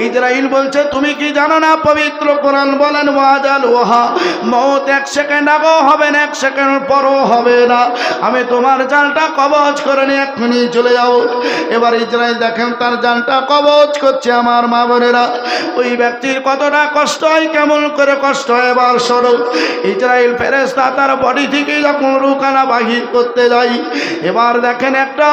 ইসরাইল বলছে তুমি কি জানো না পবিত্র কোরআন বলেন ওয়াজাল ওহা মওত 1 সেকেন্ড আগেও হবে না 1 সেকেন্ড পরও হবে না আমি তোমার জানটা কবজ করে নিয়ে এক্ষুনি চলে যাও এবার ইসরাইল দেখেন তার জানটা কবজ করছে আমার মা বোনেরা ওই ব্যক্তির কতটা কষ্ট হয় কেমন করে কষ্ট হয় এবার সরো ইসরাইল ফেরেশতা তার বডি থেকে যখন রুকানা বাহির করতে যায় এবার দেখেন একটা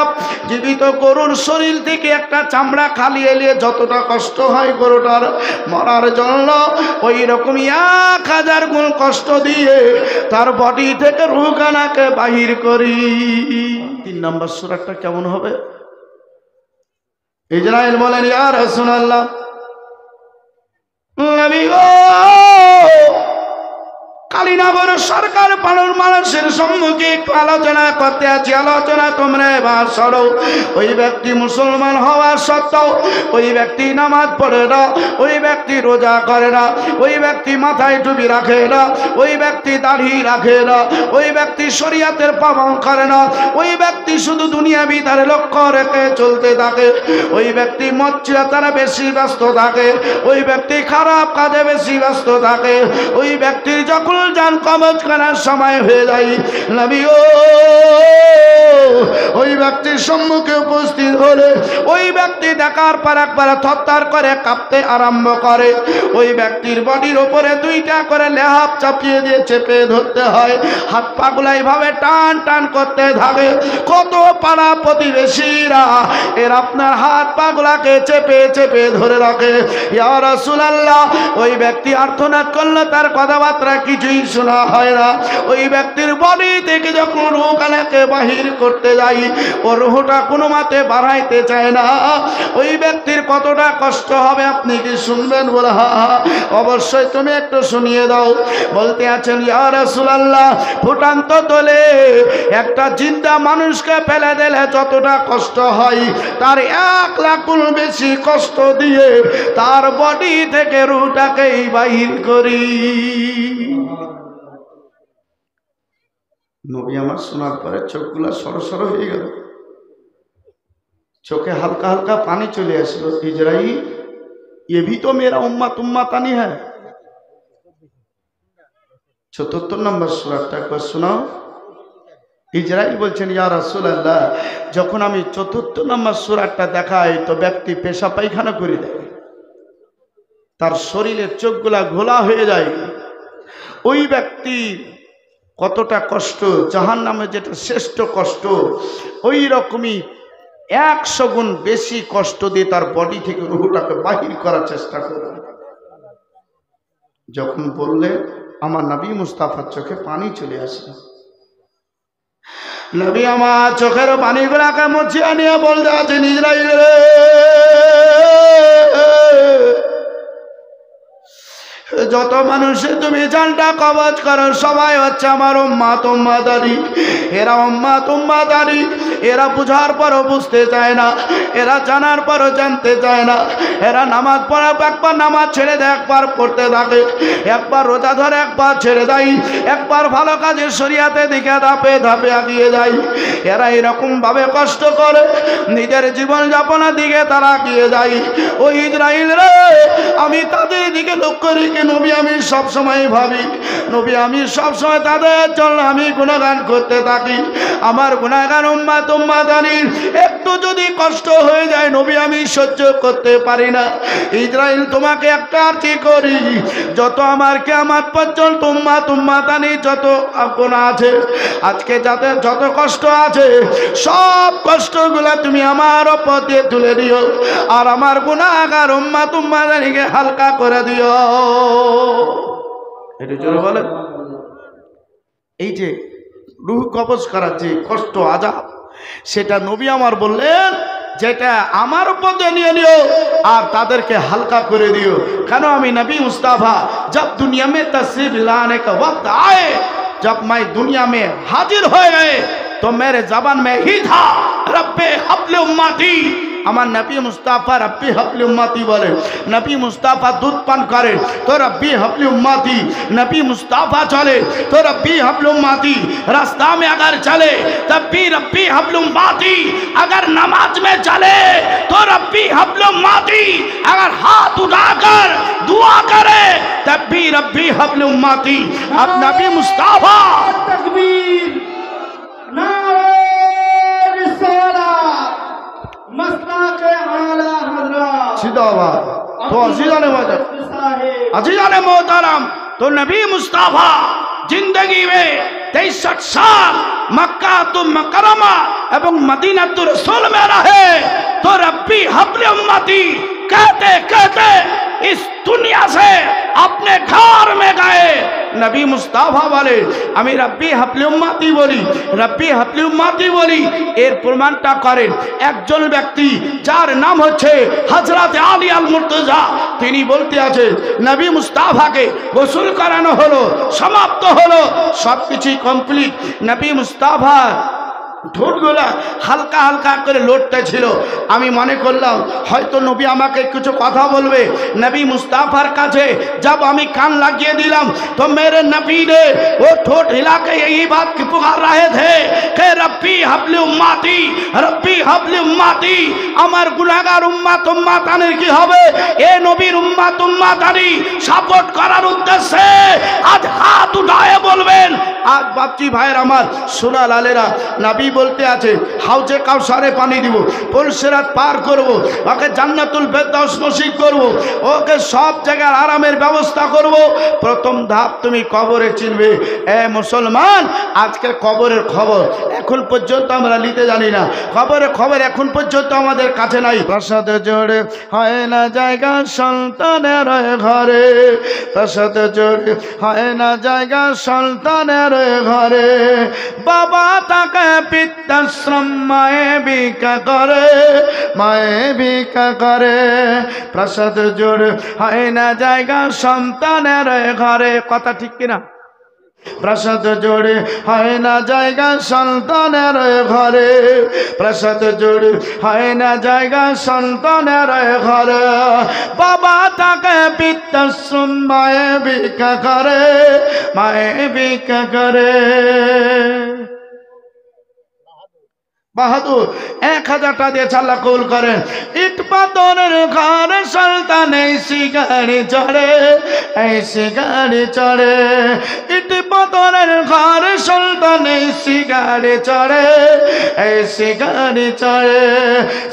জীবিত গরুর শরীর থেকে একটা চামড়া খালি এলিয়ে যতটা কষ্ট হয় গরুটার মরার জন্য ওই রকমই 1000 গুণ কষ্ট দিয়ে তার বডি থেকে রুকানাকে বাহির করি 3 নম্বর সূরাটা কেমন হবে ইসরাইল বলেন ইয়া রাসূলুল্লাহ নবী গো কালীনগর সরকার পালন মানুষের সম্মুখে আলোচনা করতে আছি আলোচনা তোমরা এবার সরো ওই ব্যক্তি মুসলমান হওয়া সত্ত্বেও ওই ব্যক্তি নামাজ পড়ে না ওই ব্যক্তি রোজা করে না ওই ব্যক্তি মাথায় টুপি রাখে না ওই ব্যক্তি দাড়ি রাখে না ওই ব্যক্তি শরীয়তের পালন করে না ওই ব্যক্তি শুধু দুনিয়াবি তার লক্ষ্য রেখে চলতে থাকে ওই ব্যক্তি মচ্ছিলতার বেশি ব্যস্ত থাকে ওই ব্যক্তি খারাপ কাজে বেশি ব্যস্ত থাকে ওই ব্যক্তির যখন জান কবজ করার সময় হয়ে যায় নবী ও ওই ব্যক্তির সম্মুখে উপস্থিত হলে ওই ব্যক্তি দেখার পর একবার থরথর করে কাঁপতে আরম্ভ করে ওই ব্যক্তির বডির উপরে 2টা করে লেহাপ চাপিয়ে দিয়ে চেপে ধরতে হয় হাত পাগুলা এইভাবে টান টান করতে থাকে কত পাড়া প্রতিবেশীরা এর আপনার হাত পাগুলাকে চেপে চেপে ধরে রাখে ইয়া রাসূলুল্লাহ ওই ব্যক্তি আর্তনাদ করলে তার কথাবার্তা কিছুই শোনা হয় না ওই ব্যক্তির বডি থেকে যখন রূহখানাকে বাহির করতে যাই ও রূহটা কোনো মতে বাড়াইতে চায় না ওই ব্যক্তির কতটা কষ্ট হবে আপনি কি শুনবেন বলে অবশ্যই তুমি একটু শুনিয়ে দাও বলতে আছেন ইয়া রাসূলুল্লাহ ফুটান্ত তোলে একটা জিন্দা মানুষকে ফেলে দিলে যতটা কষ্ট হয় তার 1 লাখ গুণ বেশি কষ্ট দিয়ে তার বডি থেকে রূহটাকেই বাহির করি নবী আমার শোনার পরে চোখগুলা সরসর হয়ে গেল চোখে হালকা হালকা পানি চলে আসলো ইসরাইল ये भी तो मेरा उम्मत उम्मतानी है 74 নম্বর সূরাটা একবার শোনাও ইসরাইল বলছেন ইয়া রাসূলুল্লাহ যখন আমি 74 নম্বর সূরাটা দেখাই তো ব্যক্তি পেশা পায়খানা করে দেয় তার শরীরের চোখগুলা ঘোলা হয়ে যায় ওই ব্যক্তি কতটা কষ্ট জাহান্নামে যেটা শ্রেষ্ঠ কষ্ট ওই রকমই 100 গুণ বেশি কষ্ট দিয়ে তার বডি থেকে রূহটাকে বাহির করার চেষ্টা করে যখন বললে আমার নবী মুস্তাফার চোখে পানি চলে আসলো নবী আমার চোখের পানিগুলাকে মুছিয়ে নিয়ে বলতে আছেন ইসরাইল যত মানুষে তুমি জানটা কবজ করো সবাই হচ্ছে আমার উম্মত উম্মতানি এরা উম্মত উম্মতানি এরা বুঝার পরও বুঝতে চায় না এরা জানার পরও জানতে চায় না এরা নামাজ পড়া একবার নামাজ ছেড়ে দেয় একবার পড়তে থাকে একবার রোজা ধরে একবার ছেড়ে দেয় একবার ভালো কাজের শরীয়তের দিকে ধাপে ধাপে এগিয়ে যায় এরা এরকম ভাবে কষ্ট করে নিজের জীবন যাপনের দিকে তারা এগিয়ে যায় ওই ইসরাইল রে আমি তাদের দিকে লক্ষ্য রেখে নবী আমি সব সময় ভাবি নবী আমি সব সময় তাদের জন্য আমি গুণগান করতে থাকি আমার গুণগান উম্মত উম্মতানির একটু যদি কষ্ট হয়ে যায় নবী আমি সহ্য করতে পারি না ইসরাইল তোমাকে একটা আরজি করি যত আমার কিয়ামত পর্যন্ত উম্মত উম্মতানি যত গুনাহ আছে আজকে যাদের যত কষ্ট আছে সব কষ্টগুলা তুমি আমার উপর দিয়ে তুলে দিও আর আমার গুনাহগার উম্মত উম্মতানিকে হালকা করে দিও এটা জোরে বলেন এই যে রূহ কবজ করার যে কষ্ট আযাব সেটা নবী আমার বললেন যেটা আমার উপর নিয়ে নিও আর তাদেরকে হালকা করে দিও কেন আমি নবী মুস্তাফা जब दुनिया में तशरीफ लाने का वक्त आए जब मैं दुनिया में हाजिर हो गए तो मेरे ज़बान में ही था रब्बे हब्ले उम्मती আমার নবী মুস্তাফা রব্বি হাবলি উম্মতি বলে, নবী মুস্তাফা দুধ পান করেন তো রব্বি হাবলি उम्मती, नबी मुस्ताफा चले तो रब्बी हब्ल उम्मती, रास्ता में अगर चले तब भी रब्बी हब्ल उम्मती, अगर नमाज में चले तो रब्बी हब्ल उम्मती, अगर हाथ उठाकर दुआ करे तब भी रब्बी हब्ल उम्मती। अब नबी मुस्ताफा तकबीर नारे रिसालत मसलक आला हजरत सिदाबाद तो अजीज़ाने मोहतरम तो नबी मुस्ताफा जिंदगी में 63 साल मक्का तो मुकरमा एवं मदीना तो रसूल में रहे तो रब्बी हब्ल उम्मती कहते कहते इस दुनिया से अपने घर में गए। नबी मुस्ताफा बोले আমি রব্বি হাবলি উম্মতি বলি, রব্বি হাবলি উম্মতি বলি। এর প্রমাণটা করেন একজন ব্যক্তি যার নাম হচ্ছে হযরত আলী আল মুর্তজা। তিনি বলতে আছে নবী মুস্তাফাকে গোসল করানো হলো, সমাপ্ত হলো, সবকিছু কমপ্লিট। নবী মুস্তাফা ঠোঁটগুলা হালকা হালকা করে লড়তে ছিল। আমি মনে করলাম হয়তো নবী আমাকে কিছু কথা বলবে। নবী मुस्ताफार काछे जब আমি कान লাগিয়ে দিলাম तो मेरे नबी ने वो ठोट हिला के यही बात की पुकार रहे थे कि रब्बी हब्ली उम्मती, रब्बी हब्ली उम्मती। আমার গুনাহগার উম্মত উম্মতানির কি হবে? এ নবীর উম্মত উম্মতানি সাপোর্ট করার উদ্দেশ্যে আজ হাত উঠায়ে বলবেন। আজ বাচ্চি ভাইয়ের আমার সোনা লালেরা নবী বলতে আছে হাউজে কাউসারে পানি দিব, পুলসিরাত পার করব, ওকে জান্নাতুল ফেরদাউস নসিব করব, ওকে সব জায়গার আরামের ব্যবস্থা করব। প্রথম ধাপ তুমি কবরে চিনবে। এ মুসলমান, আজকে কবরের খবর এখন পর্যন্ত আমরা নিতে জানি না। কবরের খবর এখন পর্যন্ত আমাদের কাছে নাই। প্রাসাদে জোরে হয় না জায়গা সন্তানের ঘরে, প্রাসাদে জোরে হয় না জায়গা সন্তানের ঘরে। বাবা তাকে বৃদ্ধাশ্রম মায়ে ভিক্ষা করে, মায়ে ভিক্ষা করে। প্রাসাদ জোরে হয় না জায়গা সন্তানের ঘরে। কথা ঠিক কিনা? প্রাসাদ জোরে হয় না জায়গা সন্তানের ঘরে, প্রাসাদ জোরে হয় না জায়গা সন্তানের ঘরে। বাবা তাকে বৃদ্ধাশ্রম মায়ে ভিক্ষা করে, মায়ে ভিক্ষা করে। বাহাদুর 1000 টাকা দিয়ে চাল্লা কবুল করেন। ইট পাথরের ঘর সুলতান এসি গাড়ি চড়ে, এসি গাড়ি চড়ে। ইট পাথরের ঘর সুলতান এসি গাড়ি চড়ে, এসি গাড়ি চড়ে।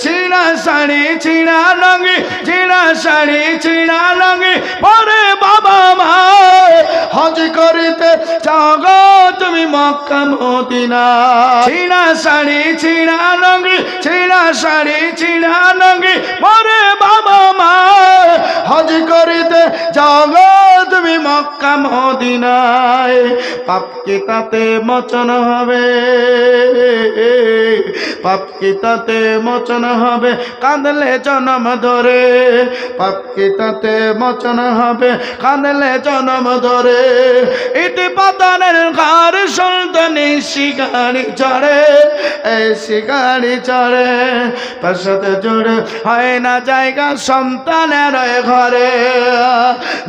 ছিঁড়া শাড়ি ছিঁড়া লঙ্গি, ছিঁড়া শাড়ি ছিঁড়া লঙ্গি পরে বাবা মা হজ করিতে যাও গো তুমি মক্কা মদিনা। ছিঁড়া শাড়ি ছিঁড়া লঙ্গি, ছিঁড়া শাড়ি ছিঁড়া লঙ্গি পরে বাবা মা হজ করিতে যাও গো তুমি মক্কা মদিনায়। পাপ কি তাতে মোচন হবে, পাপ কি তাতে মোচন হবে কাঁদলে জনম ধরে, পাপ কি তাতে মোচন হবে কাঁদলে জনম ধরে। ইট পাথরের ঘর সুলতান এসি গাড়ি চড়ে, এসি গাড়ি চড়ে। প্রাসাদে জোরে হয় না জায়গা সন্তানের ঘরে।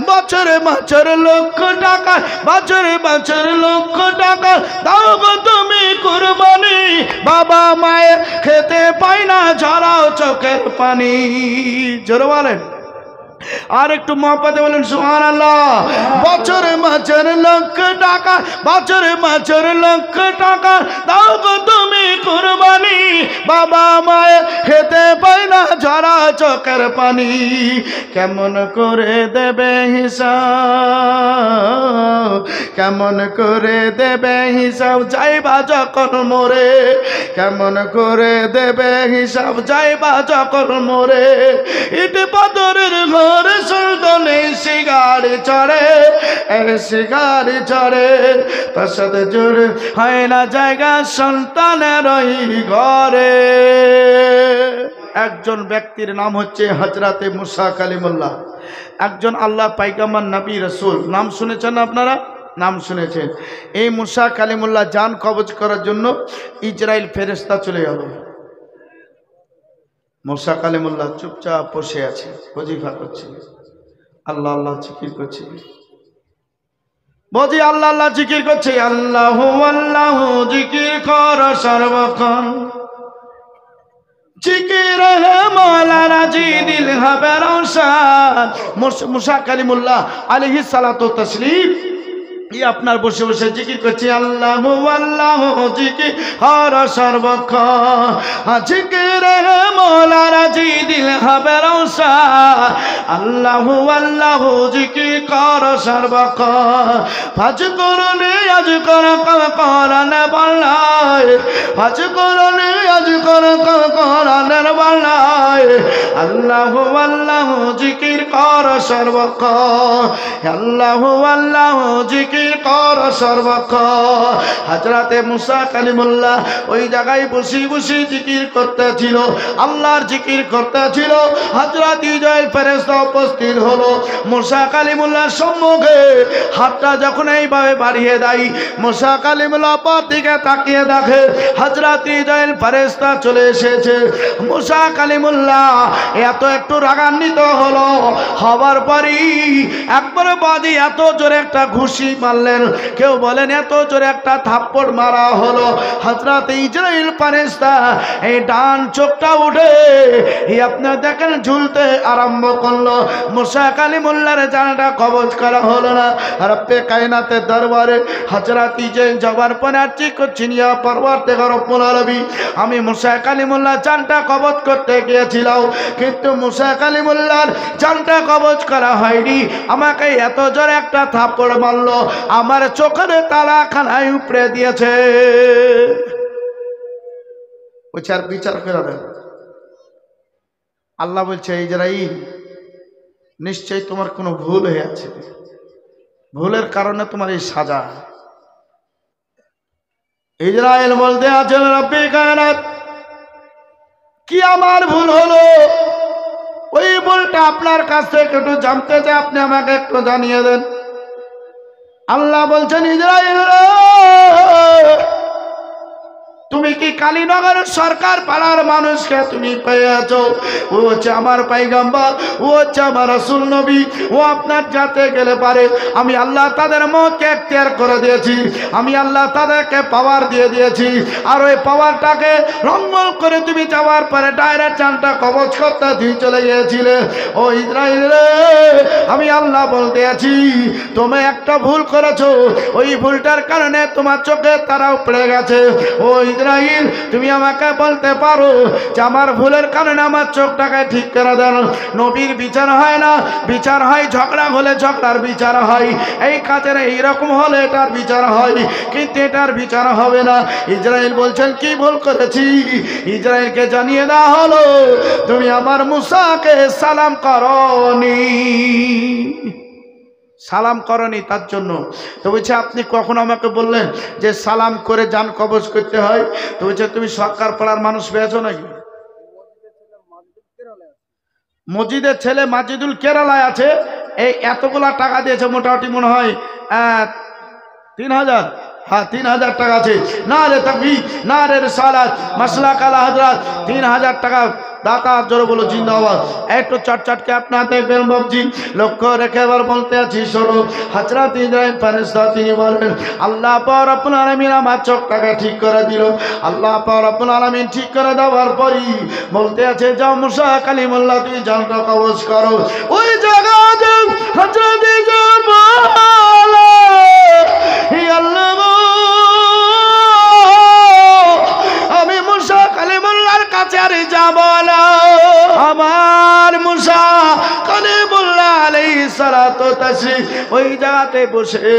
বছরে বছর লক্ষ টাকা, বছরে বছর লক্ষ টাকা দাও গো তুমি কুরবানি। বাবা মায়ের খেতে পায় না ঝরাও চোখের পানি। জোরে বলেন আর একটু মহব্বতে বলেন সুবহানাল্লাহ। বছরে বছর লক্ষ টাকা, বছরে বছর লক্ষ টাকা দাও গো তুমি কুরবানি। বাবা মায়ে খেতে পায় না ঝরা চোখের পানি। কেমন করে দেবে হিসাব, কেমন করে দেবে হিসাব যাইবা যখন মরে, কেমন করে দেবে হিসাব যাইবা যখন মরে। ইট পাথরের ঘর সুলতান এসি গাড়ি চড়ে, এসি গাড়ি চড়ে। প্রাসাদ জোরে হয় না জায়গা সন্তানের ঘরে। একজন ব্যক্তির নাম হচ্ছে হযরতে মুসা কালিমুল্লাহ, একজন আল্লাহ পাইগাম্বার নবী রাসূল। নাম শুনেছেন আপনারা? নাম শুনেছেন। এই মুসা কালিমুল্লাহ জান কবজ করার জন্য ইসরাইল ফেরেশতা চলে গেল। মুসা কালিমুল্লাহ চুপচাপ বসে আছে, ওজিফা করছে, আল্লাহ আল্লাহ জিকির করছে। বজি আল্লাহ আল্লাহ জিকির করছে, আল্লাহ আল্লাহ জিকির কর সর্বক্ষণ, জিকির হে মৌলানা জি দিল হবে রওশন। মুসা কালিমুল্লাহ আলাইহিস সালাতু তাসলিম আপনার বসে বসে জিকির করছে, আল্লাহ আল্লাহ জিকির কর সর্বক্ষণ, জিকির হে মৌলানা জি দিল হবে রওশন, আল্লাহ আল্লাহ জিকির কর সর্বক্ষণ, ফাজ করলে আজ কর কোরআনে বলাই, ফাজ করলে আজ কর কোরআনের বলাই, আল্লাহ আল্লাহ জিকির কর সর্বক্ষণ, আল্লাহ আল্লাহ জিকির কর সর্বক্ষণ। হযরতে মুসা কালিমুল্লাহ ওই জায়গায় বসে বসে জিকির করতেছিল, আল্লাহর জিকির করতেছিল। হযরত ইসরাইল ফেরেশতা উপস্থিত হলো মুসা কালিমুল্লাহর সম্মুখে, হাতটা যখন এইভাবে বাড়িয়ে দেয়, মুসা কালিমুল্লাহ পর দিকে তাকিয়ে দেখে হযরত ইসরাইল ফেরেশতা চলে এসেছে। মুসা কালিমুল্লাহ এত একটু রাগান্বিত হলো, হবার পরই একবারে বাদি এত জোরে একটা ঘুষি মারলেন, কেউ বলেন এত জোরে একটা থাপ্পড় মারা হলো। হযরত ইসরাইল ফেরেশতা এই ডান চোখটা উঠে আপনার দেখেন ঝুলতে আরম্ভ করলো। মুসা কালিমুল্লাহর জানটা কবজ করা হলো না। রব্বে কায়নাতের দরবারে হযরত ইসরাইল যাবার পরে আরজি করছেন, ইয়া পরওয়ারদিগার রব্বুল আলামিন, আমি মুসা কালিমুল্লাহ জানটা কবজ করতে গিয়েছিলাম, কিন্তু মুসা কালিমুল্লাহর জানটা কবজ করা হয়নি। আমাকে এত জোরে একটা থাপ্পড় মারলো, আমার চোখের তালাখানায় উপড়ে দিয়েছে। বলছে আর বিচার করে দেন। আল্লাহ বলছে, ইসরাইল নিশ্চয়ই তোমার কোনো ভুল হয়ে আছে, ভুলের কারণে তোমার এই সাজা। ইসরাইল বলতে আছেন, রব্বে কায়নাত, কি আমার ভুল হলো? ওই ভুলটা আপনার কাছ থেকে একটু জানতে চাই, আপনি আমাকে একটু জানিয়ে দেন। আল্লাহ বলছেন, ইসরাইল তুমি কি কালীনগরের সরকার পাড়ার মানুষকে তুমি পেয়েছ? ও হচ্ছে আমার পয়গম্বর, ও হচ্ছে আমার রাসূল নবী, ও আপনার যাতে গেলে পারে আমি আল্লাহ তাদের মতকে এখতিয়ার করে দিয়েছি, আমি আল্লাহ তাদেরকে পাওয়ার দিয়ে দিয়েছি। আর ওই পাওয়ারটাকে লঙ্ঘন করে তুমি যাওয়ার পরে ডাইরেক্ট জানটা কবজ করতে দিয়ে চলে গিয়েছিলে। ও ইসরাইল রে, আমি আল্লাহ বলতে আছি, তুমি একটা ভুল করেছো, ওই ভুলটার কারণে তোমার চোখে তারা উপড়ে গেছে। ও ইসরাইল, তুমি আমাকে বলতে পারো যে আমার ভুলের কারণে আমার চোখটাকে ঠিক করে দেন? নবীর বিচার হয় না, বিচার হয় ঝগড়া হলে ঝগড়ার বিচার হয়, এই কাজের এইরকম হলে এটার বিচার হয়, কিন্তু এটার বিচার হবে না। ইসরাইল বলছেন, কি ভুল করেছি? ইসরাইলকে জানিয়ে দেওয়া হলো, তুমি আমার মুসাকে সালাম করনি, সালাম করনি, তার জন্য। তো বলছে, আপনি কখন আমাকে বললেন যে সালাম করে জান কবজ করতে হয়? তো বলছে, তুমি সরকার পাড়ার মানুষ পেয়েছো নাকি? মসজিদের ছেলে মাজিদুল কেরালায় আছে, এই এতগুলা টাকা দিয়েছে, মোটামুটি মনে হয় 3000, হ্যাঁ 3000 টাকা আছে। না রে তাকবীর, না রে রিসালাত, মাসলা কালা হযরত 3000 টাকা দাতা, জোরে বলো জিন্দাবাদ। একটু চটচটকে আপনার দেখবেন বাবজি, লক্ষ্য রেখে এবার বলতে আছি, শোনো। হযরত ইসরাইল ফেরেশতা তিনি বলেন, আল্লাহ পাক রব্বুল আলামিন আমার চোখটাকে ঠিক করে দিল। আল্লাহ পাক রব্বুল আলামিন ঠিক করে দেওয়ার পরই বলতে আছে, যাও মুসা কালিমুল্লাহ তুমি জানটা কবজ করো। ওই জায়গাতে হযরত ইসরাইল বলে, হে আল্লাহ, আমি মুসা কালিমুল্লাহর কাছে আর যাব না। আমার মুসা কালিমুল্লাহ আলাইহিস সালাতু তাসলিম ওই জায়গাতে বসে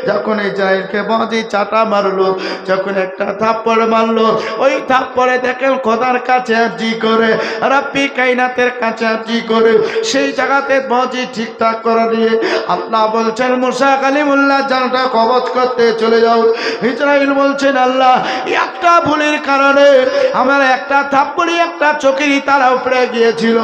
যখন ইসরাইলকে বাঁধি চাটা মারলো, যখন একটা থাপ্পড় মারলো, ওই থাপ্পড়ে দেখেন খোদার কাছে আরজি করে, রব্বি কায়নাতের কাছে আরজি করে সেই জায়গাতে বাঁধি ঠিকঠাক করে দিয়ে আল্লাহ বলছেন, মুসা কালিমুল্লাহ জানটা কবজ করতে চলে যাও। ইসরাইল বলছেন, আল্লাহ একটা ভুলের কারণে আমার একটা থাপ্পড়ি একটা চোখেরই তারা উপড়ে গিয়েছিল,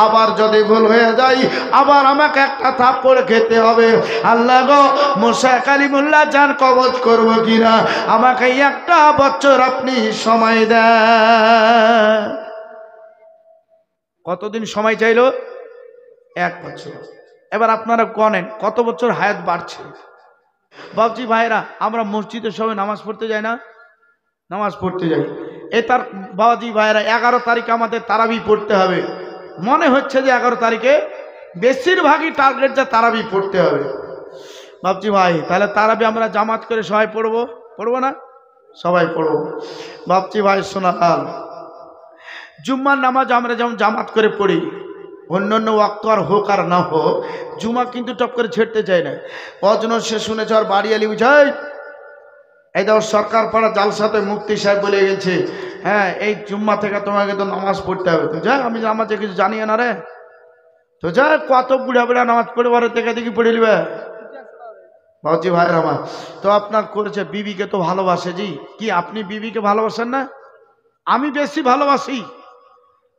আবার যদি ভুল হয়ে যায় আবার আমাকে একটা থাপ্পড় খেতে হবে। আল্লাহ গো, মুসা কালিমুল্লাহ জান কবজ করব কিনা আমাকে একটা বছর আপনি সময় দেন। কতদিন সময় চাইলো? 1 বছর। এবার আপনারা গণেন কত বছর হায়াত বাড়ছে। বাবজি ভাইরা, আমরা মসজিদে সবাই নামাজ পড়তে যাই না? নামাজ পড়তে যাই। তার বাবাজি ভাইরা 11 তারিখে আমাদের তারাবি পড়তে হবে। মনে হচ্ছে যে 11 তারিখে বেশিরভাগই টার্গেট যা তারাবি পড়তে হবে। বাবজি ভাই, তাহলে তারাবি আমরা জামাত করে সবাই পড়বো না? সবাই পড়বো। বাবজি ভাই শোনাল, জুম্মার নামাজ আমরা যেমন জামাত করে পড়ি, অন্যান্য ওয়াক্ত আর হোক আর না হোক, জুমা কিন্তু টপ করে ছেড়তে চায় না। অজন সে শুনেছে আর বাড়ি আলি বুঝাই, এই দেখো সরকার পাড়া জালসাতে মুফতি সাহেব বলে গেছে, হ্যাঁ এই জুম্মা থেকে তোমাকে তো নামাজ পড়তে হবে। তো যা, আমি নামাজে কিছু জানি না রে। তো যা, কত বুড়া বুড়া নামাজ পড়ে বড় থেকে দেখি পড়ে নিবে। বাবজি ভাইয়ের আমার, তো আপনার করেছে বিবিকে তো ভালোবাসে। জি, কি আপনি বিবিকে ভালোবাসেন না? আমি বেশি ভালোবাসি।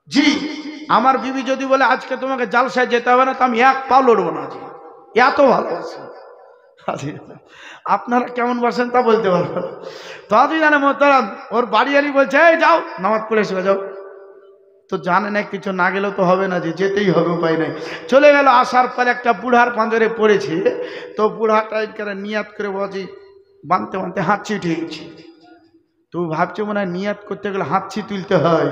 জি, আমার বিবি যদি বলে আজকে তোমাকে জালসায় যেতে হবে না, তো আমি 1 পাও লড়বো না। জি, এত ভালোবাসি। আপনারা কেমন বাসেন তা বলতে পারবো। তো আদি জানে মোহতারাম, ওর বাড়ি আলি বলছে এই যাও নামাজ পড়ে এসে যাও। তো জানে না কিছু না গেলেও তো হবে না, যে যেতেই হবে, উপায় নাই। চলে গেল। আসার পর একটা বুড়ার পাঁজরে পড়েছে। তো বুড়াটা নিয়াত করে বাজি বানতে বানতে হাঁচি উঠে গেছে। তো ভাবছে মনে হয় নিয়াত করতে গেলে হাঁচি তুলতে হয়।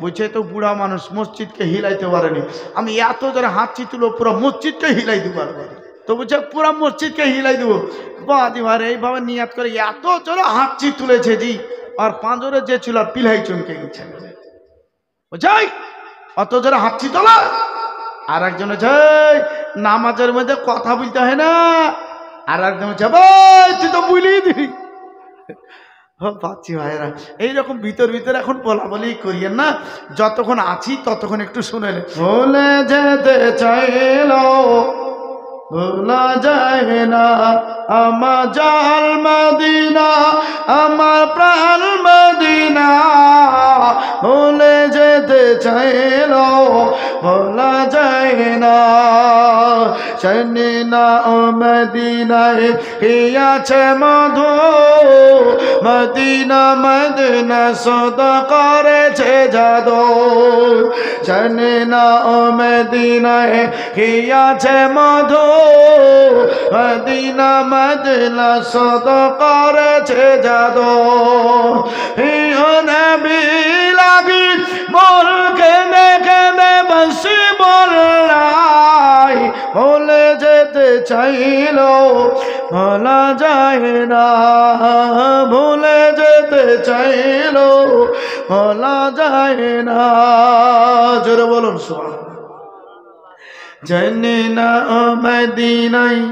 বুঝছে তো বুড়া মানুষ মসজিদকে হিলাইতে পারেনি, আমি এত জোরে হাঁচি তুলো পুরো মসজিদকে হিলাই দিতে পারবো। তো বুঝছে পুরো মসজিদকে হিলাই দেবো। বাদি ভাই এইভাবে নিয়াত করে এত জোরে হাঁচি তুলেছে জি, আর পাঁজরে যে ছিল আর পিলাই চমকে গেছে। বুঝাই অত জোরে হাঁচি তোলা। আর একজন হচ্ছে নামাজের মধ্যে কথা বলতে হয় না। আর একজন হচ্ছে তুই তো বুঝলি দিবি। পাচ্ছি ভাইরা, এইরকম ভিতর ভিতর এখন বলা বলি করিয়েন না। যতক্ষণ আছি ততক্ষণ একটু শুনে ভুলে যেতে চাইলো ভোলা যায় না আমার জাল মদিনা, আমার প্রাণ মদিনা। ভুলে যেতে চাইলো ভোলা যায় না। জানি না ও মদিনায় কি আছে মধু, মদিনা মদিনা সদা করেছে জাদু। জানি না ও মদিনায় কি আছে মধু, মদিনা মদিনা সদা করেছে জাদু। হিও নবী লাগি মোর কেনে কেনে বসি বললাই, ভুলে যেতে চাইলো ভোলা যায় না। ভুলে যেতে চাইলো ভোলা যায় না। জোরে বলুন সুবহানাল্লাহ। জানি না ও মদিনায়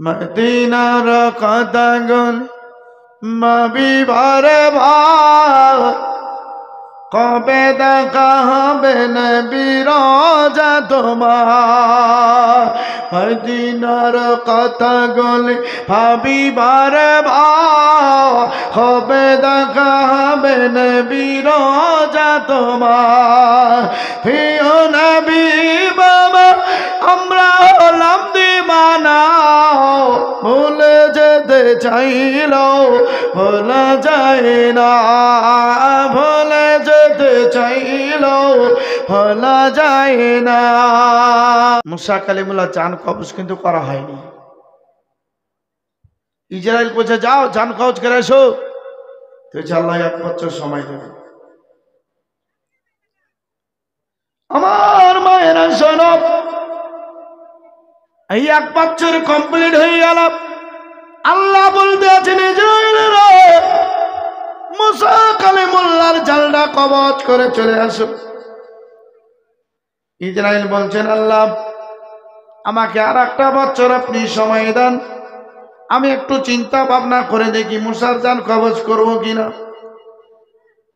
মদিনার কদগন মবিবারে ভাই, কবে দেখা হবে নবীর রোজা তোমার। মদিনার কথা গলে ভাবিবার ভাই, কবে দেখা হবে নবীর রোজা তোমার। প্রিয় নবী বাবা আমরা হলাম দিওয়ানা, ভুলে যেতে চাইলো ভোলা যায় না। ভুলে যেতে চাইলো ভোলা যায় না। মুসা কালিমুল্লাহ জান কবজ কিন্তু করা হয়নি। ইসরায়েল বলছে যাও জান কবজ করে এসো। তো আল্লাহ 1 বছর সময় দেবে। আমার মায়েরা শোনো, এই 1 বছর কমপ্লিট হয়ে গেল। আল্লাহ বলতে আছেন ইসরায়েল রে মুসা কালিমুল্লাহর জালটা কবজ করে চলে আসো। ইসরায়েল বলছেন আল্লাহ আমাকে আর 1 বছর আপনি সময় দেন, আমি একটু চিন্তা ভাবনা করে দেখি মুসার জান কবজ করবো কিনা।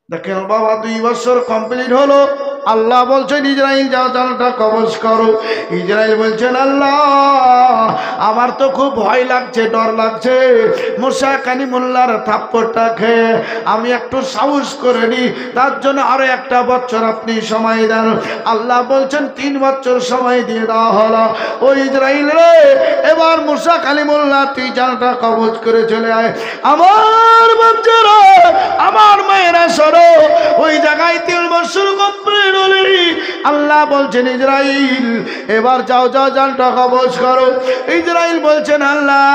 দেখেন বাবা 2 বছর কমপ্লিট হলো। আল্লাহ বলছেন ইসরাইল যাও জালটা কবজ করো। ইসরাইল বলছেন আল্লাহ আমার তো খুব ভয় লাগছে, ডর লাগছে। মুসা কালিমুল্লাহর থাপ্পড়টা খেয়ে আমি একটু সাহস করে নি, তার জন্য আরো 1 বছর আপনি সময় দেন। আল্লাহ বলছেন 3 বছর সময় দিয়ে দেওয়া হলো। ওই ইসরাইল রে এবার মুসা কালিমুল্লাহ তুই জালটা কবজ করে চলে আয়। আমার বাচ্চারা আমার মায়েরা সরো, ওই জায়গায় 3 বছর কমপ্লিট আল্লাহ বলছেন ইসরাইল এবার যাও যাও জানটা কবজ করো। ইসরাইল বলছেন আল্লাহ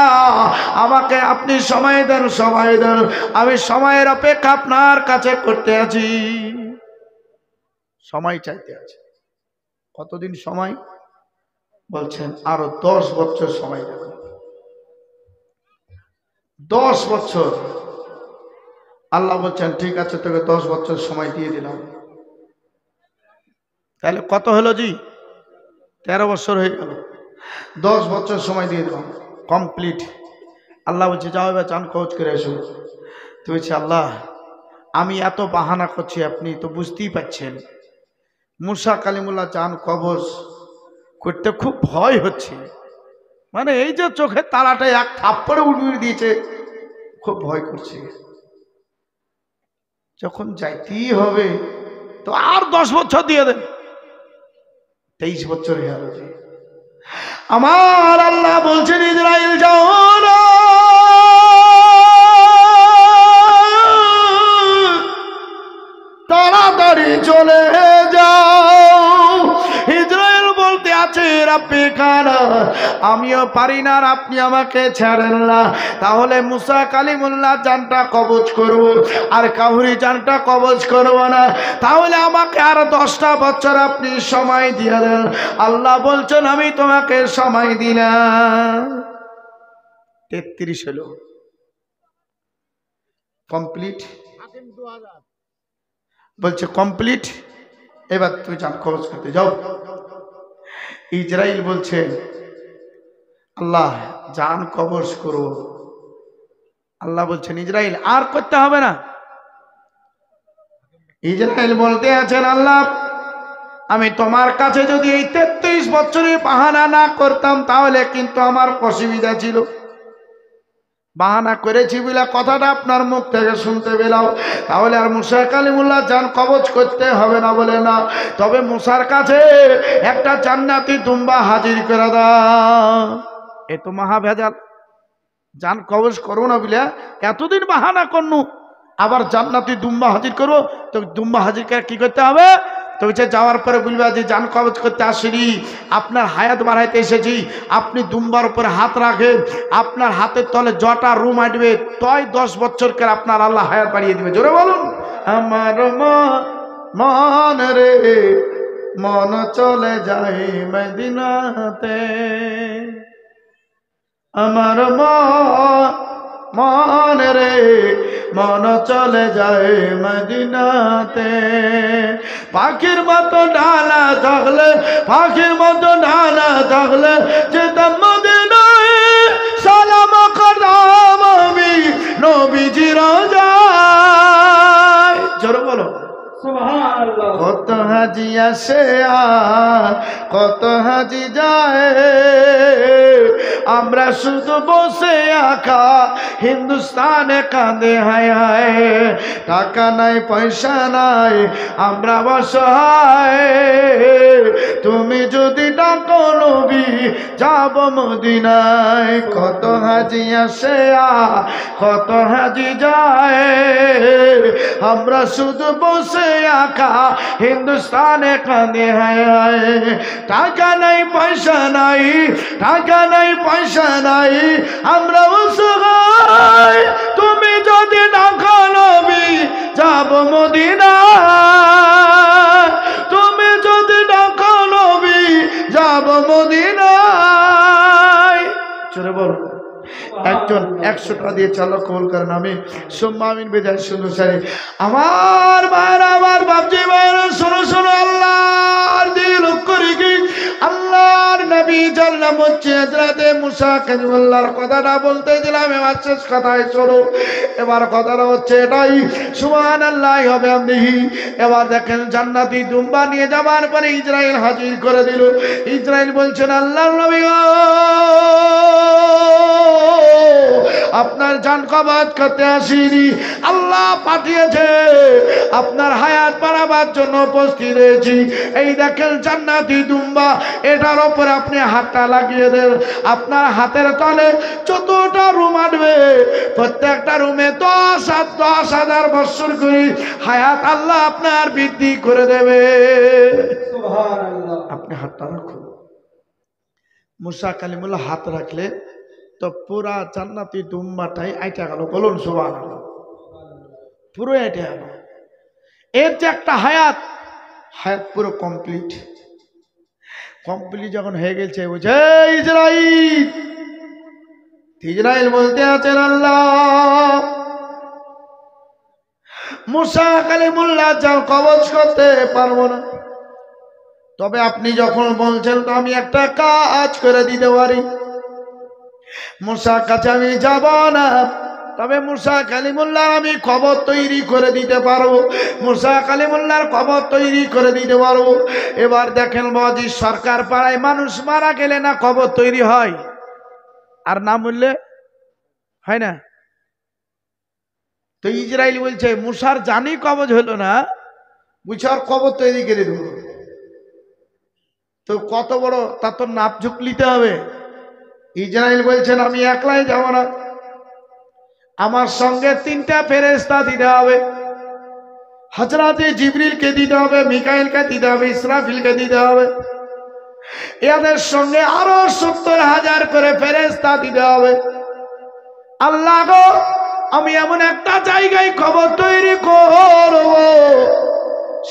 আমাকে আপনি সময় দেন, সময় দেন, আমি সময়ের অপেক্ষা আপনার কাছে করতে আছি, সময় চাইতে আছে। কতদিন সময়? বলছেন আরো 10 বছর সময় দেবেন। 10 বছর। আল্লাহ বলছেন ঠিক আছে তোকে 10 বছর সময় দিয়ে দিলাম। তাহলে কত হলো জি? 13 বছর হয়ে গেল। 10 বছর সময় দিয়ে দিলাম, কমপ্লিট। আল্লাহ বলছে যাও এবার চান কবজ করে এসো। তো বলছে আল্লাহ আমি এত বাহানা করছি আপনি তো বুঝতেই পারছেন, মুসা কালিমুল্লাহ চান কবজ করতে খুব ভয় হচ্ছে, মানে এই যে চোখের তালাটা এক থাপ্পড়ে উড়িয়ে দিয়েছে, খুব ভয় করছে। যখন যাইতেই হবে তো আর 10 বছর দিয়ে দেন। 23 বছর হয়ে গেল। আমার আল্লাহ বলছেন ইসরাইল যাও না, তাড়াতাড়ি চলে যাও। ইসরাইল বলতে আছে রাব্বে কানা আমিও পারি না আর আপনি আমাকে ছাড়েন না, তাহলে মুসা কালিমুল্লাহ জানটা কবজ করব আর কাহুরি জানটা কবজ করব না, তাহলে আমাকে আর 10টা বছর আপনি সময় দিয়ে দেন। আল্লাহ বলছেন আমি তোমাকে সময় দিলাম। 33 হলো কমপ্লিট। বলছে কমপ্লিট, এবার তুমি জান কবজ করতে যাও। ইসরাইল বলছে আল্লাহ জান কবজ করো। আল্লাহ বলছেন ইসরাইল আর করতে হবে না। ইসরাইল বলতে আছেন আল্লাহ আমি তোমার কাছে যদি এই 33 বছরের বাহানা না করতাম তাহলে কিন্তু আমার অসুবিধা ছিল, বাহানা করেছি বলে কথাটা আপনার মুখ থেকে শুনতে পেলাম, তাহলে আর মুসা কালিমুল্লাহ জান কবজ করতে হবে না। বলে না, তবে মুসার কাছে একটা জান্নাতি দুম্বা হাজির করে দাও। এ তো মহা ভেজাল, জান কবজ করো না বলে এতদিন বাহানা করনু, আবার জান্নাতি দুম্বা হাজির করবো। তো দুম্বা হাজির করে কি করতে হবে? তো হচ্ছে যাওয়ার পরে বলবে যে জান কবজ করতে আসিনি, আপনার হায়াত বাড়াইতে এসেছি, আপনি দুম্বার উপরে হাত রাখেন, আপনার হাতের তলে জটা রুম আটবে, তয় 10 বছর করে আপনার আল্লাহ হায়াত বাড়িয়ে দিবে। জোরে বলুন। আমার মন রে মন চলে যায় মদিনাতে, আমার মন রে মন চলে যায় মদিনাতে। পাখির মতো ডানা থাকলে, পাখির মতো ডানা থাকলে যেতাম মদিনায়, সালাম করতাম আমি নবীজির রওজায়। জোরে বলো সুবহানাল্লাহ। কত হাজি আসে আর কত হাজি যায়, আমরা শুধু বসে আঁকা হিন্দুস্তানে কাঁদে হায় হায়। টাকা নাই পয়সা নাই আমরা অসহায়, তুমি যদি ডাকো নবী যাব মদিনায়। কত হাজি আসে আর কত হাজি যায়, আমরা শুধু বসে আঁকা হিন্দুস্তানে কাঁদে হায় হায়। টাকা নাই পয়সা নাই, টাকা নাই পয়সা নাই আমরা অসহায়, তুমি যদি ডাকো নবী যাব মদিনা, তুমি যদি ডাকো নবী যাব মদিনায়। চলে বল একজন 100 টাকা দিয়ে চালক কবুল করেন। আমি সোম্মামিন বেজায় শুনো সারি আমার মায়ের, আমার বাপজি মায়ের, শোনো শোনো আল্লাহর দিল লক্ষ্য রেখে আল্লাহর নবী যার নাম হচ্ছে হযরতে মুসা কালিমুল্লাহর কথাটা বলতে দিলাম। এবার শেষ কথায় শোনো, এবার কথাটা হচ্ছে এটাই, সুবহানাল্লাহ হবে আপনি। এবার দেখেন জান্নাতি দুম্বা নিয়ে যাবার পরে ইসরাইল হাজির করে দিল। ইসরাইল বলছেন আল্লাহর নবী আপনার জান কবজ করতে আসিনি, আল্লাহ পাঠিয়েছে আপনার হায়াত বাড়াবার জন্য উপস্থিত হয়েছি। এই দেখেন জান্নাতি দুম্বা, এটার উপরে আপনি হাতটা লাগিয়ে দেন। আপনার হাতের তলে যতটা রুম আনবে, প্রত্যেকটা রুমে 10,000 বছর করে হায়াত আল্লাহ আপনার বৃদ্ধি করে দেবে। সুবহানাল্লাহ। আপনি হাতটা রাখুন। মুসা কালিমুল্লাহ হাত রাখলে তো পুরা জান্নাতি দুম্বাটাই আইটা গেল। বলুন সুবহানাল্লাহ। পুরো আইটা গেল। এর যে একটা হায়াত, হায়াত পুরো কমপ্লিট। কমপ্লিট যখন হয়ে গেছে, বলছে ইসরাইল, ইসরাইল বলতে আছেন আল্লাহ মুসা কালিমুল্লাহ জাল কবজ করতে পারবো না, তবে আপনি যখন বলছেন তো আমি একটা কাজ করে দিতে পারি। মুসার কাছে আমি যাব না, তবে মুসা কালিমুল্লাহর আমি কবর তৈরি করে দিতে পারবো। মুসা কালিমুল্লাহর কবর তৈরি করে দিতে পারবো। এবার দেখেন বাবাজি, সরকার পাড়ায় মানুষ মারা গেলে না কবর তৈরি হয়, আর না মরলে হয় না। তো ইসরাইল বলছে মুসার জানি কবজ হলো না, মুসার কবর তৈরি করে দেব। তো কত বড়, তা তো নাপ ঝুঁক নিতে হবে। ইসরাইল বলছেন আমি একলাই যাব না, আমার সঙ্গে 3টা ফেরেশতা দিতে হবে। হযরতে জিবরিলকে দিতে হবে, মিকাইলকে দিতে হবে, ইসরাফিলকে দিতে হবে। এদের সঙ্গে আরো 70,000 করে ফেরেশতা দিতে হবে। আল্লাহ গো, আমি এমন একটা জায়গায় কবর তৈরি করব,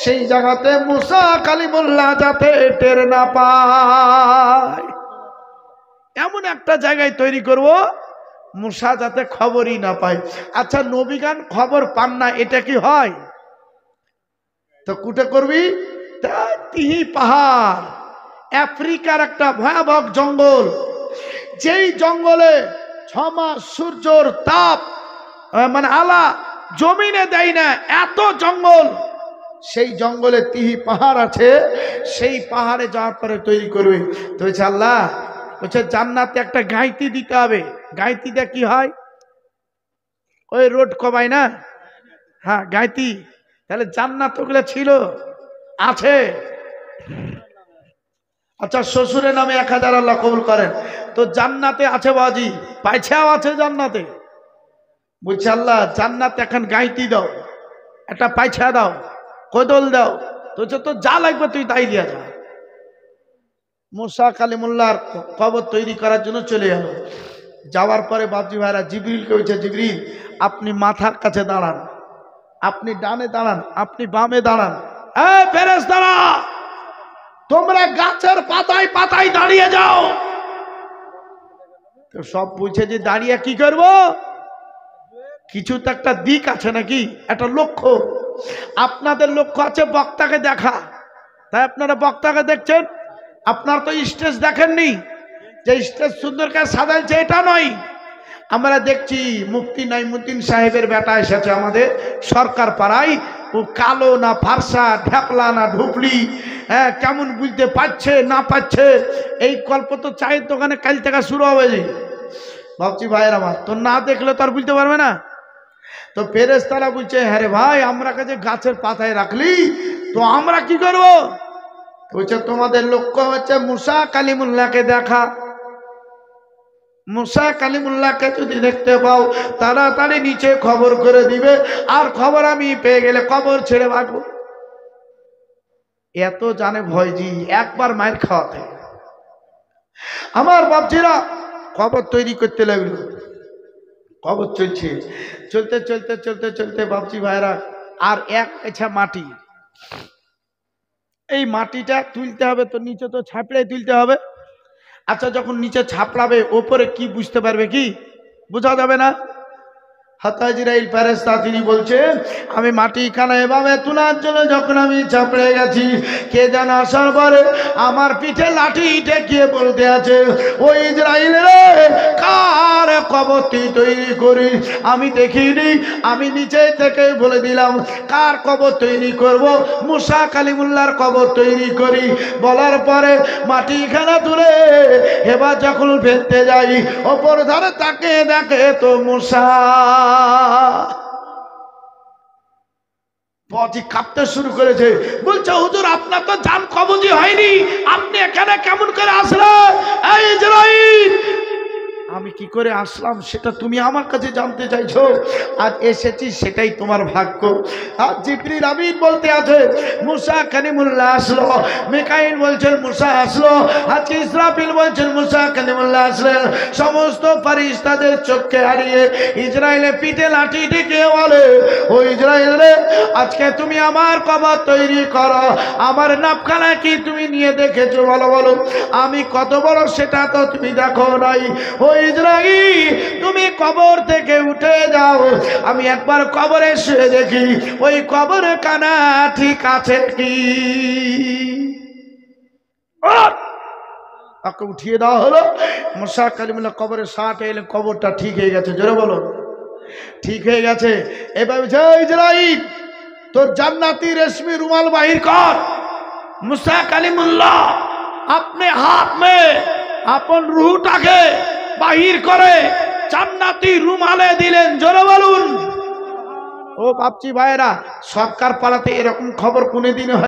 সেই জায়গাতে মুসা কালিমুল্লাহ যাতে টের না পায়। এমন একটা জায়গায় তৈরি করব মুসা যাতে খবরই না পায়। আচ্ছা, নবীগান খবর পান না, এটা কি হয়? তো কুটে করবি তিহি পাহাড়, আফ্রিকার একটা ভয়াবহ জঙ্গল, যেই জঙ্গলে 6 মাস সূর্যর তাপ মানে আলা জমিনে দেয় না, এত জঙ্গল। সেই জঙ্গলে তিহি পাহাড় আছে, সেই পাহাড়ে যাওয়ার পরে তৈরি করবে। তো বলছে আল্লাহ, বলছে জান্নাতে একটা গাঁইতি দিতে হবে। গাঁইতিটা কি হয়? ওই রোড কবাই না, হ্যাঁ গাঁইতি। তাহলে জান্নাত ওগুলো ছিল, আছে। আচ্ছা, শ্বশুরের নামে 1000 আল্লাহ কবুল করেন। তো জান্নাতে আছে বাজি, পাইছাও আছে জান্নাতে। বলছে আল্লাহ জান্নাতে এখন গাঁইতি দাও, একটা পাইছা দাও, কোদল দাও। তো তো যা লাগবে তুই তাই দিয়া যা। মুসা কালিমুল্লাহর কবর তৈরি করার জন্য চলে গেল। যাওয়ার পরে বাপজি ভাইরা জিবরিলকে বলছে, জিবরিল আপনি মাথার কাছে দাঁড়ান, আপনি ডানে দাঁড়ান, আপনি বামে দাঁড়ান। এই ফেরেশতারা, তোমরা গাছের পাতায় পাতায় দাঁড়িয়ে যাও। তো সব বুঝে যে দাঁড়িয়ে কি করব, কিছু তো একটা দিক আছে নাকি, একটা লক্ষ্য। আপনাদের লক্ষ্য আছে বক্তাকে দেখা, তাই আপনারা বক্তাকে দেখছেন। আপনার তো স্টেজ দেখেননি, যে স্টেজ সুন্দর করে সাজাইছে, এটা নয়। আমরা দেখছি মুফতি নাইমুদ্দিন সাহেবের বেটা এসেছে আমাদের সরকার পাড়ায়। ও কালো না ফারসা, ঢেপলা না ঢুপলি, হ্যাঁ কেমন বুঝতে পারছে না পাচ্ছে, এই গল্প তো চায়ের দোকানে কাল থেকে শুরু হবে। যে ভাবছি ভাইয়ের আমার, তো না দেখলে তো আর বুঝতে পারবে না। তো ফেরেশতারা বলছে হ্যাঁ রে ভাই, আমরা কাছে গাছের পাতায় রাখলি, তো আমরা কি করব? বলছে তোমাদের লক্ষ্য হচ্ছে মুসা কালিমুল্লাহকে দেখা। মুসা কালিমুল্লাহকে যদি দেখতে পাও, তাড়াতাড়ি নিচে খবর করে দিবে, আর খবর আমি পেয়ে গেলে কবর ছেড়ে ভাগবো। এত জানে ভয়জি, একবার মায়ের খাওয়াতে। আমার বাপজিরা কবর তৈরি করতে লাগলো। কবর চলছে, চলতে চলতে চলতে চলতে বাপজি ভাইরা আর এক এছা মাটি, এই মাটিটা তুলতে হবে, তো নিচে তো ছাপড়ে তুলতে হবে। আচ্ছা, যখন নিচে ছাপড়াবে ওপরে কি বুঝতে পারবে, কি বোঝা যাবে না। হাতাজিরাইল ফেরেশতা তিনি বলছেন আমি মাটি খানা এভাবে তোলার জন্য যখন আমি ছাপড়ে গেছি, কে যেন আসার পরে আমার পিঠে লাঠি ঠেকিয়ে বলতে আছে, ওই ইসরাইল রে, কার কবর তুই তৈরি করিস। আমি দেখিনি, আমি নিচে থেকে বলে দিলাম কার কবর তৈরি করব, মুসা কালিমুল্লাহর কবর তৈরি করি। বলার পরে মাটি খানা তুলে এবার যখন ফেলতে যাই ওপর ধারে তাকে দেখে তো মুসা পথই কাঁপতে শুরু করেছে। বলছে হুজুর আপনার তো জান কবজই হয়নি, আপনি এখানে কেমন করে আসলেন? এই ইসরাইল, আমি কি করে আসলাম সেটা তুমি আমার কাছে জানতে চাইছো? আজ এসেছি সেটাই তোমার ভাগ্য। আর জিবরিল আমিন বলতে আছে মুসা কালিমুল্লাহ আসলো, মিকাইল বলছেন মুসা আসলো, আজকে ইসরাফিল বলছেন মুসা কালিমুল্লাহ আসলেন। সমস্ত ফেরেশতাদের চোখকে হারিয়ে ইসরাইলের পিঠে লাঠি ঠেকে বলে, ও ইসরাইল রে, আজকে তুমি আমার কবর তৈরি করো, আমার নাপখানা কি তুমি নিয়ে দেখেছো? বলো বলো, আমি কত বড় সেটা তো তুমি দেখো নাই। ও ইসরাইল, তুমি কবর থেকে উঠে যাও, আমি একবার কবরে শুয়ে দেখি ওই কবরে কানা ঠিক আছে কি। তাকে উঠিয়ে দেওয়া হলো। মুসা কালিমুল্লাহ কবরে সাথে এলে কবরটা ঠিক হয়ে গেছে। জোরে বলো, ঠিক হয়ে গেছে। এবার ইসরাইল, তোর জান্নাতি রেশমি রুমাল বাহির কর। মুসা কালিমুল্লাহ अपने हाथ में अपन रूहटाके बाहिर करे জান্নাতি রুমালে দিলেন। জোরে বলুন। ও বাপজি ভাইরা, সরকার পালাতে এরকম খবর কোনদিন হয়?